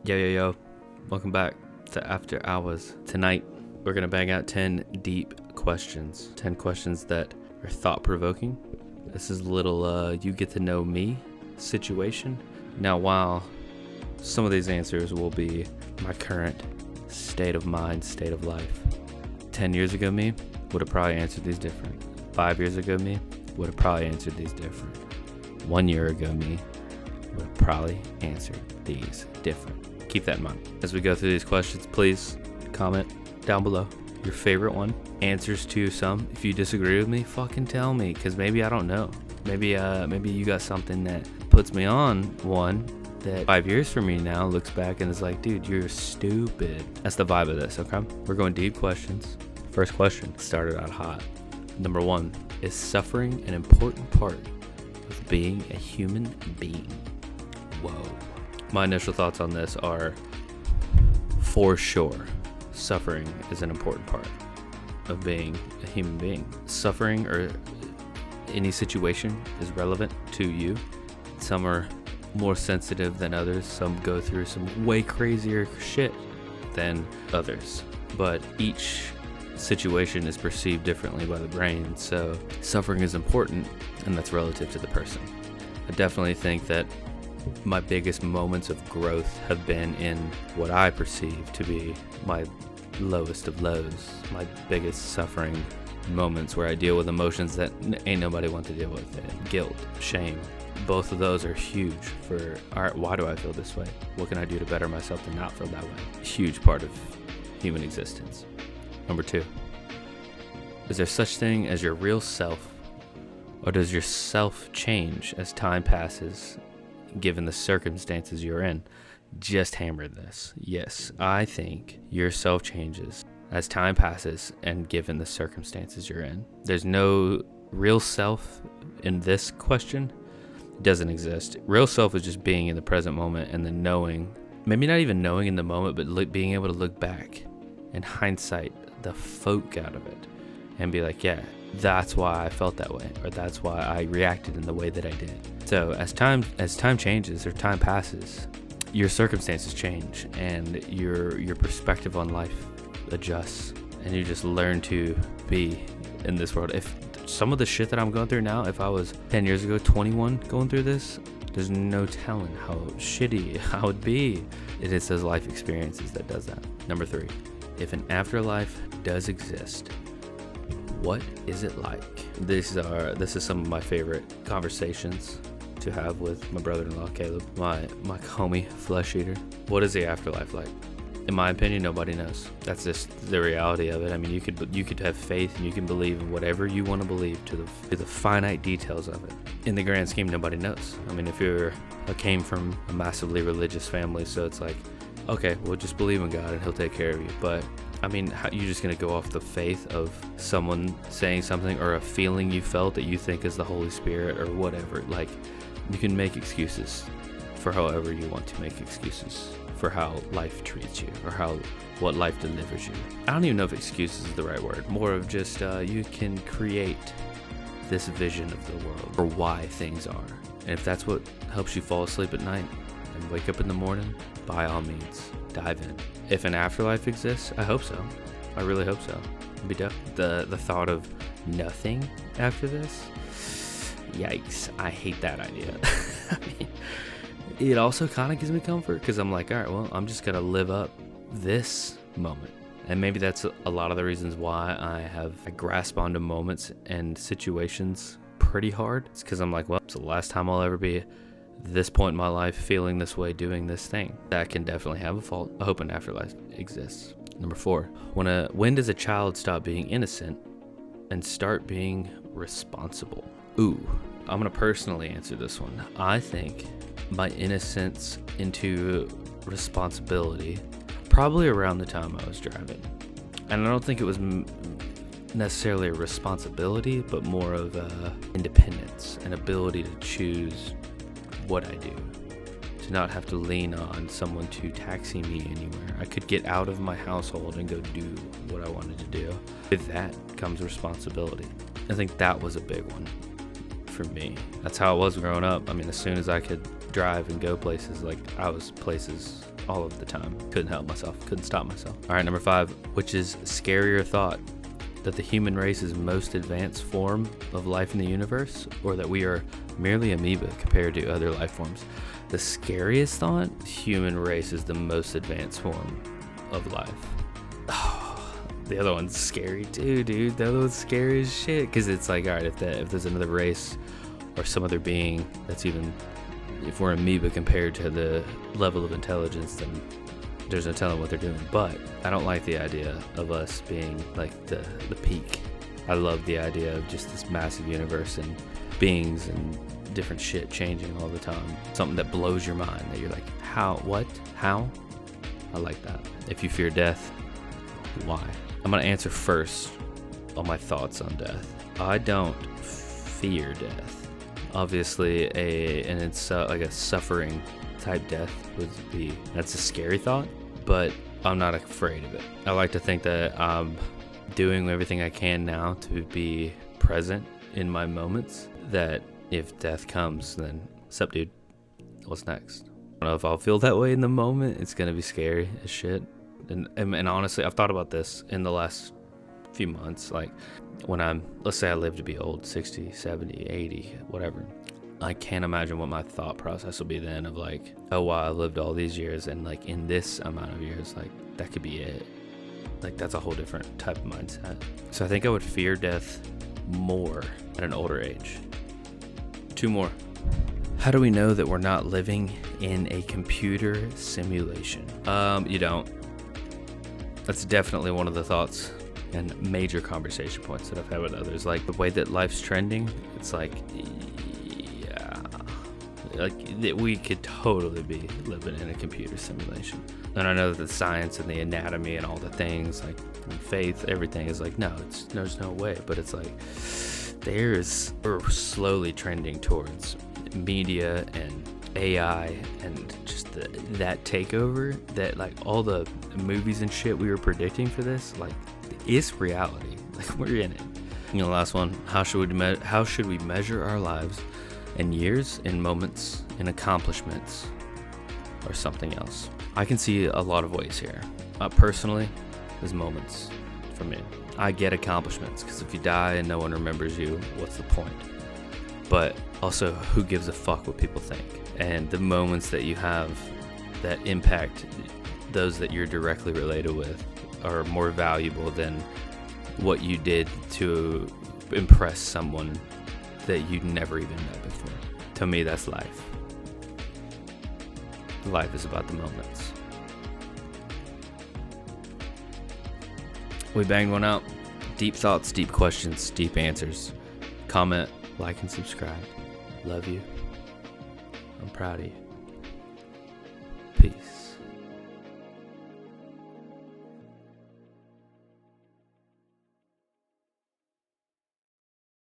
Yo. Welcome back to After Hours. Tonight, we're going to bang out 10 deep questions. 10 questions that are thought-provoking. This is a little you get to know me situation. Now, while some of these answers will be my current state of mind, state of life. 10 years ago me would have probably answered these different. 5 years ago me would have probably answered these different. 1 year ago me would have probably answered these different. Keep that in mind. As we go through these questions, please comment down below your favorite one, answers to some. If you disagree with me, fucking tell me, because maybe I don't know. Maybe you got something that puts me on one that 5 years from me now looks back and is like, dude, you're stupid. That's the vibe of this, okay? We're going deep questions. First question, started out hot. Number 1, is suffering an important part of being a human being? Whoa. My initial thoughts on this are, for sure, suffering is an important part of being a human being. Suffering or any situation is relevant to you. Some are more sensitive than others. Some go through some way crazier shit than others. But each situation is perceived differently by the brain. So suffering is important, and that's relative to the person. I definitely think that my biggest moments of growth have been in what I perceive to be my lowest of lows, my biggest suffering moments where I deal with emotions that ain't nobody want to deal with. Guilt, shame, both of those are huge for, all right, why do I feel this way? What can I do to better myself to not feel that way? A huge part of human existence. Number 2, is there such thing as your real self, or does your self change as time passes given the circumstances you're in? Just hammer this. Yes, I think your self changes as time passes and given the circumstances you're in. There's no real self in this question. It doesn't exist. Real self is just being in the present moment and then knowing, maybe not even knowing in the moment, but being able to look back in hindsight the folk out of it and be like, yeah, that's why I felt that way, or that's why I reacted in the way that I did. So as time changes or time passes, your circumstances change and your perspective on life adjusts, and you just learn to be in this world. If some of the shit that I'm going through now, if I was 10 years ago, 21, going through this, there's no telling how shitty I would be. It is those life experiences that does that. Number 3, if an afterlife does exist, what is it like? This is some of my favorite conversations to have with my brother-in-law Caleb, my homie flesh eater. What is the afterlife like? In my opinion, nobody knows. That's just the reality of it. I mean, you could have faith and you can believe in whatever you want to believe to the finite details of it. In the grand scheme, nobody knows. I mean, if I came from a massively religious family, so it's like, okay, well, just believe in God and He'll take care of you. But I mean, you're just going to go off the faith of someone saying something or a feeling you felt that you think is the Holy Spirit or whatever. Like, you can make excuses for however you want to make excuses for how life treats you or what life delivers you. I don't even know if excuses is the right word. More of just you can create this vision of the world or why things are. And if that's what helps you fall asleep at night and wake up in the morning, by all means, dive in. If an afterlife exists, I hope so. I really hope so. It'd be dope. The thought of nothing after this, yikes, I hate that idea. I mean, it also kind of gives me comfort because I'm like, all right, well, I'm just going to live up this moment. And maybe that's a lot of the reasons why I grasp onto moments and situations pretty hard. It's because I'm like, well, it's the last time I'll ever be this point in my life feeling this way, doing this thing. That can definitely have a fault. I hope an afterlife exists. Number 4, when does a child stop being innocent and start being responsible? Ooh, I'm gonna personally answer this one. I think my innocence into responsibility probably around the time I was driving. And I don't think it was necessarily a responsibility, but more of independence, an ability to choose what I do, to not have to lean on someone to taxi me anywhere. I could get out of my household and go do what I wanted to do. With that comes responsibility. I think that was a big one for me. That's how it was growing up. I mean, as soon as I could drive and go places, like I was places all of the time. Couldn't help myself, couldn't stop myself. All right, number 5, which is scarier thought? That the human race is most advanced form of life in the universe, or that we are merely amoeba compared to other life forms? The scariest thought? Human race is the most advanced form of life. Oh, the other one's scary too, dude. The other one's scary as shit, because it's like, all right, if there's another race or some other being that's even, if we're amoeba compared to the level of intelligence, then there's no telling what they're doing. But I don't like the idea of us being like the peak. I love the idea of just this massive universe and beings and different shit changing all the time. Something that blows your mind, that you're like, how, what, how? I like that. If you fear death, why? I'm gonna answer first on my thoughts on death. I don't fear death. Obviously, it's like a suffering type death would be, that's a scary thought, but I'm not afraid of it. I like to think that I'm doing everything I can now to be present in my moments, that if death comes, then sup dude, what's next? I don't know if I'll feel that way in the moment. It's gonna be scary as shit. And honestly, I've thought about this in the last few months, like when let's say I live to be old, 60, 70, 80, whatever. I can't imagine what my thought process will be then of like, oh wow, I lived all these years, and like in this amount of years, like that could be it. Like that's a whole different type of mindset. So I think I would fear death more at an older age. 2 more. How do we know that we're not living in a computer simulation? You don't. That's definitely one of the thoughts and major conversation points that I've had with others. Like the way that life's trending, it's like, like that we could totally be living in a computer simulation. And I know that the science and the anatomy and all the things, like faith, everything is like, no, there's no way. But it's like, we're slowly trending towards media and AI and just that takeover, that like all the movies and shit we were predicting for this, like it's reality. Like we're in it. You know, last one, how should we measure our lives in years, in moments, in accomplishments, or something else? I can see a lot of ways here. Personally, there's moments for me. I get accomplishments, because if you die and no one remembers you, what's the point? But also, who gives a fuck what people think? And the moments that you have that impact those that you're directly related with are more valuable than what you did to impress someone that you'd never even met before. To me, that's life. Life is about the moments. We banged one out. Deep thoughts, deep questions, deep answers. Comment, like, and subscribe. Love you. I'm proud of you. Peace.